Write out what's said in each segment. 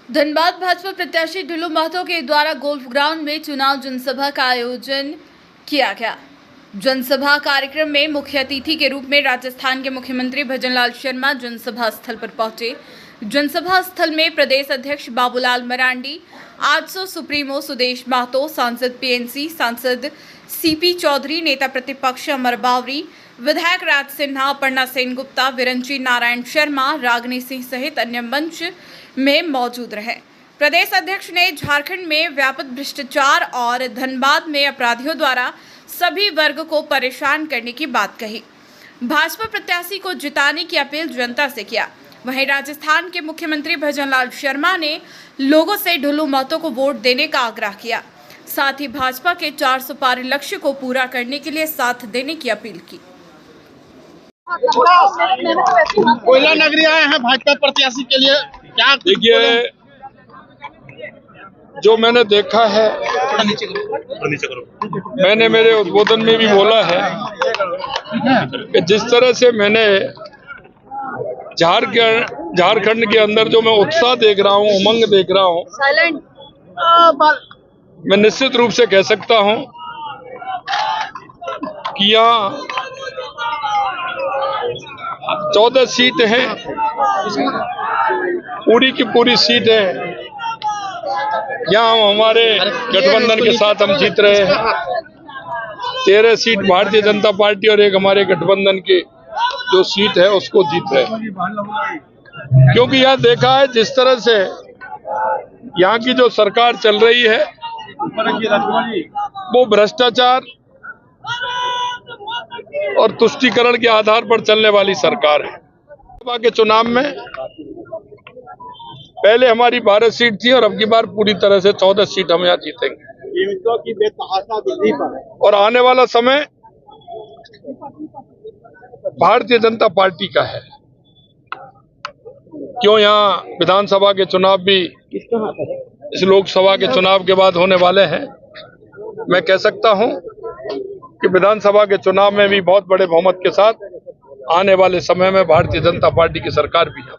धनबाद भाजपा प्रत्याशी ढिल्लो महतो के द्वारा गोल्फ ग्राउंड में चुनाव जनसभा का आयोजन किया गया। जनसभा कार्यक्रम में मुख्य अतिथि के रूप में राजस्थान के मुख्यमंत्री भजनलाल शर्मा जनसभा स्थल पर पहुंचे। जनसभा स्थल में प्रदेश अध्यक्ष बाबूलाल मरांडी, आजसू सुप्रीमो सुदेश महतो, सांसद पीएनसी, सांसद सीपी चौधरी, नेता प्रतिपक्ष अमर बावरी, विधायक राज सिन्हा, अपर्णा सेनगुप्ता, विरंची नारायण शर्मा, रागनी सिंह सहित अन्य मंच में मौजूद रहे। प्रदेश अध्यक्ष ने झारखंड में व्यापक भ्रष्टाचार और धनबाद में अपराधियों द्वारा सभी वर्ग को परेशान करने की बात कही। भाजपा प्रत्याशी को जिताने की अपील जनता से किया। वहीं राजस्थान के मुख्यमंत्री भजनलाल शर्मा ने लोगों से ढिल्लो महतो को वोट देने का आग्रह किया। साथ ही भाजपा के 400 पार लक्ष्य को पूरा करने के लिए साथ देने की अपील की। कोयला नगरी आए हैं भाजपा प्रत्याशी के लिए, क्या देखिए, जो मैंने देखा है, मैंने मेरे उद्बोधन में भी बोला है कि जिस तरह से मैंने झारखंड के अंदर जो मैं उत्साह देख रहा हूँ, उमंग देख रहा हूँ, मैं निश्चित रूप से कह सकता हूँ कि यहाँ 14 सीट हैं, पूरी की पूरी सीट है। यहाँ हमारे गठबंधन के साथ हम जीत रहे हैं। 13 सीट भारतीय जनता पार्टी और एक हमारे गठबंधन की जो सीट है उसको जीत रहे हैं। क्योंकि यहाँ देखा है जिस तरह से यहाँ की जो सरकार चल रही है वो भ्रष्टाचार और तुष्टीकरण के आधार पर चलने वाली सरकार है। लोकसभा के चुनाव में पहले हमारी 12 सीट थी और अब की बार पूरी तरह से 14 सीट हम यहाँ जीतेंगे। और आने वाला समय भारतीय जनता पार्टी का है। क्यों यहाँ विधानसभा के चुनाव भी इस लोकसभा के चुनाव के बाद होने वाले हैं। मैं कह सकता हूं कि विधानसभा के चुनाव में भी बहुत बड़े बहुमत के साथ आने वाले समय में भारतीय जनता पार्टी की सरकार भी है।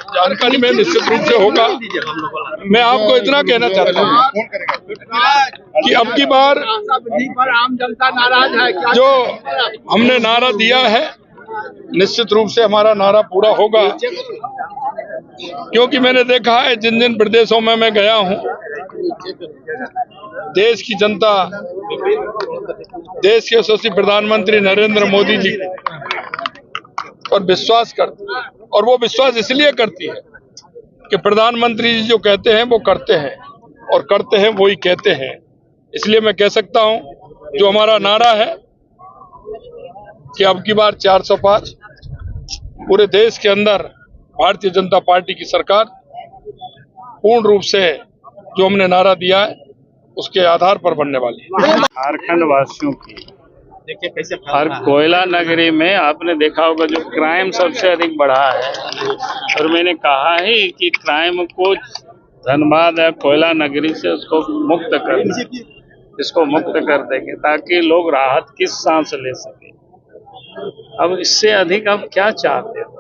जानकारी में निश्चित रूप से होगा। मैं आपको इतना कहना चाहता हूँ कि अब की बार आम जनता नाराज है, जो हमने नारा दिया है निश्चित रूप से हमारा नारा पूरा होगा। क्योंकि मैंने देखा है जिन जिन प्रदेशों में मैं गया हूँ, देश की जनता, देश के यशस्वी प्रधानमंत्री नरेंद्र मोदी जी और विश्वास करती है। और वो विश्वास इसलिए करती है कि प्रधानमंत्री जी जो कहते हैं वो करते हैं और करते हैं वो ही कहते हैं। इसलिए मैं कह सकता हूं जो हमारा नारा है कि अब की बार 405 पूरे देश के अंदर भारतीय जनता पार्टी की सरकार पूर्ण रूप से जो हमने नारा दिया है उसके आधार पर बनने वाली है। झारखंड वासियों की देखिए कैसे और कोयला नगरी में आपने देखा होगा जो क्राइम सबसे अधिक बढ़ा है। और मैंने कहा ही कि क्राइम को धनबाद या कोयला नगरी से उसको मुक्त कर देंगे, इसको मुक्त कर देंगे ताकि लोग राहत की सांस ले सके। अब इससे अधिक आप क्या चाहते हो?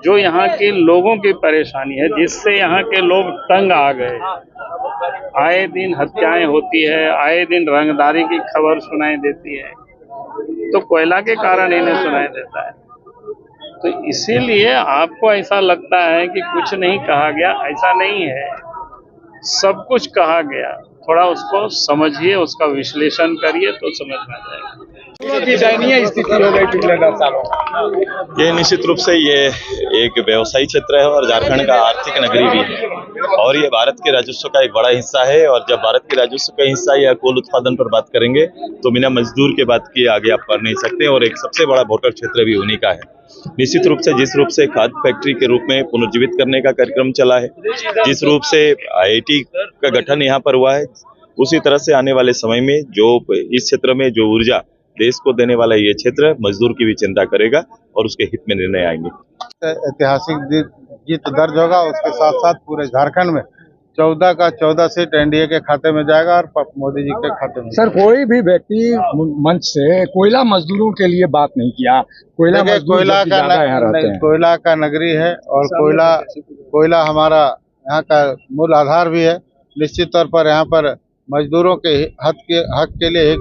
जो यहाँ के लोगों की परेशानी है, जिससे यहाँ के लोग तंग आ गए, आए दिन हत्याएं होती है, आए दिन रंगदारी की खबर सुनाई देती है, तो कोयला के कारण इन्हें सुनाई देता है। तो इसीलिए आपको ऐसा लगता है कि कुछ नहीं कहा गया, ऐसा नहीं है, सब कुछ कहा गया। थोड़ा उसको समझिए, उसका विश्लेषण करिए तो समझ में आ जाएगा। दयनीय स्थिति हो गई पिछले 10 सालों। ये निश्चित रूप से ये एक व्यवसायी क्षेत्र है और झारखंड का आर्थिक नगरी भी है और ये भारत के राजस्व का एक बड़ा हिस्सा है। और जब भारत के राजस्व का हिस्सा या कुल उत्पादन पर बात करेंगे तो बिना मजदूर के बात किए आगे आप कर नहीं सकते। और एक सबसे बड़ा वोटर क्षेत्र भी उन्हीं का है। निश्चित रूप से जिस रूप से खाद्य फैक्ट्री के रूप में पुनर्जीवित करने का कार्यक्रम चला है, जिस रूप से IIT का गठन यहाँ पर हुआ है, उसी तरह से आने वाले समय में जो इस क्षेत्र में जो ऊर्जा देश को देने वाला ये क्षेत्र मजदूर की भी चिंता करेगा और उसके हित में निर्णय आएंगे। ऐतिहासिक जीत दर्ज होगा। उसके साथ साथ पूरे झारखंड में 14 का 14 सीट एनडीए के खाते में जाएगा और मोदी जी के खाते में। सर, कोई भी व्यक्ति मंच से कोयला मजदूरों के लिए बात नहीं किया। कोयला का नगरी है और कोयला हमारा यहाँ का मूल आधार भी है। निश्चित तौर पर यहाँ पर मजदूरों के हक के लिए,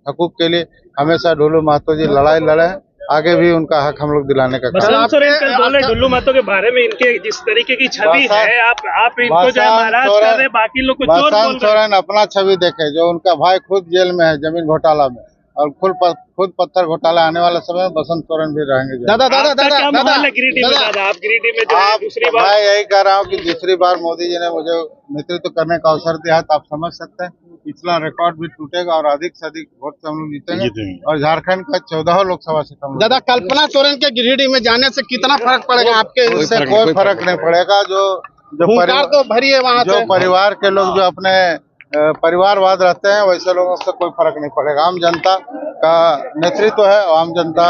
हकूक के लिए हमेशा ढुल्लू महतो जी लड़ाई लड़े हैं। आगे भी उनका हक हम लोग दिलाने का बसंत सोरेन कल बोले ढुल्लू महतो के बारे में, इनके जिस तरीके की छवि है, आप इनको जो है नाराज कर रहे हैं, बाकी लोग को चोर बोल रहे हैं। बसंत सोरेन अपना छवि देखे, जो उनका भाई खुद जेल में है जमीन घोटाला में, और खुद पत्थर घोटाला आने वाले समय में बसंत सोरेन भी रहेंगे। दादा गिरिडीह में, दादा आप गिरिडीह में जो है दूसरी बार, मैं यही कह रहा हूँ कि दूसरी बार मोदी जी ने मुझे नेतृत्व करने का अवसर दिया है, तो आप समझ सकते हैं पिछला रिकॉर्ड भी टूटेगा और अधिक से अधिक वोट से हम लोग जीतेंगे और झारखंड का 14 लोकसभा सीट हम। दादा, कल्पना सोरेन के गिरिडीह में जाने से कितना फर्क पड़ेगा आपके? उससे कोई फर्क नहीं पड़ेगा। जो परिवार तो भरी है वहाँ, जो परिवार के लोग जो अपने परिवारवाद रहते हैं, वैसे लोगों से कोई फर्क नहीं पड़ेगा। आम जनता का नेतृत्व है, आम जनता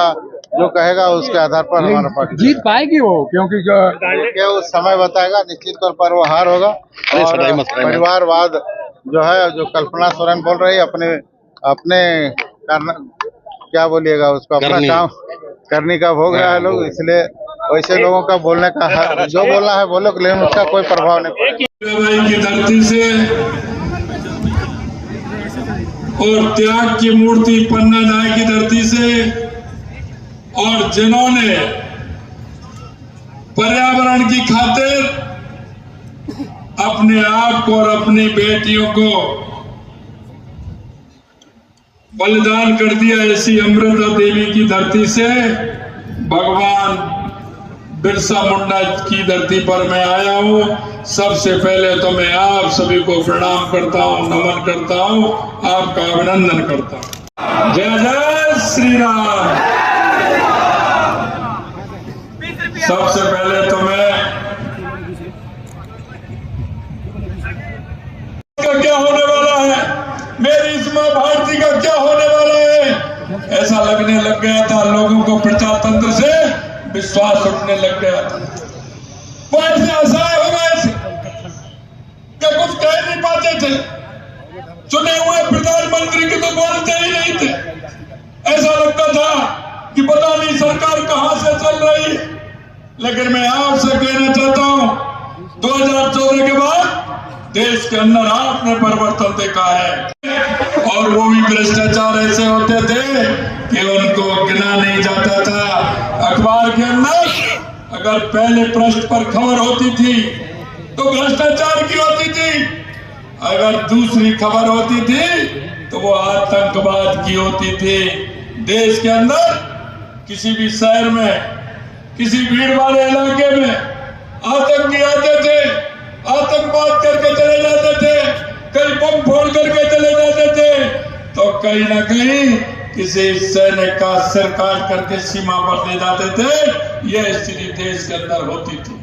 जो कहेगा उसके आधार पर हमारा पार्टी जीत पाएगी वो, क्योंकि उस समय बताएगा। निश्चित तौर पर वो हार होगा। और परिवारवाद जो है, जो कल्पना सोरेन बोल रही है, अपने क्या बोलिएगा उसको, अपना काम करने का भोग रहा है लोग, इसलिए वैसे लोगों का बोलने का जो बोलना है बोलो, लेकिन उसका कोई प्रभाव नहीं पड़ेगा। की धरती से और त्याग की मूर्ति पन्ना नाय की धरती से, और जिन्होंने पर्यावरण की खातिर अपने आप को और अपनी बेटियों को बलिदान कर दिया, ऐसी अमृता देवी की धरती से भगवान बिरसा मुंडा की धरती पर मैं आया हूं। सबसे पहले तो मैं आप सभी को प्रणाम करता हूं, नमन करता हूं, आपका अभिनंदन करता हूं। जय जय श्री राम। सबसे पहले तो मैं का क्या होने वाला है, मेरी इस मां भारती का क्या होने वाला है, ऐसा लगने लग गया था। लोगों को प्रजातंत्र से विश्वास उठने लग गया था। वो ऐसे असहाय हो गए थे कि कुछ कह नहीं पाते थे। चुने हुए प्रधानमंत्री की तो बोलते ही नहीं थे। ऐसा लगता था कि पता नहीं सरकार कहां से चल रही है। लेकिन मैं आपसे कहना चाहता हूं, 2014 के बाद देश के अंदर आपने परिवर्तन देखा है। और वो भी भ्रष्टाचार ऐसे होते थे कि उनको गिना नहीं जाता था। अखबार के अंदर अगर पहले पृष्ठ पर खबर होती थी तो भ्रष्टाचार की होती थी, अगर दूसरी खबर होती थी तो वो आतंकवाद की होती थी। देश के अंदर किसी भी शहर में, किसी भीड़ वाले इलाके में आतंकी आते थे, आतंकवाद करके चले जाते थे, कहीं बम फोड़ करके चले जाते थे, तो कहीं ना कहीं किसी सैनिक का सिर काट करके सीमा पर ले जाते थे। यह स्थिति देश के अंदर होती थी।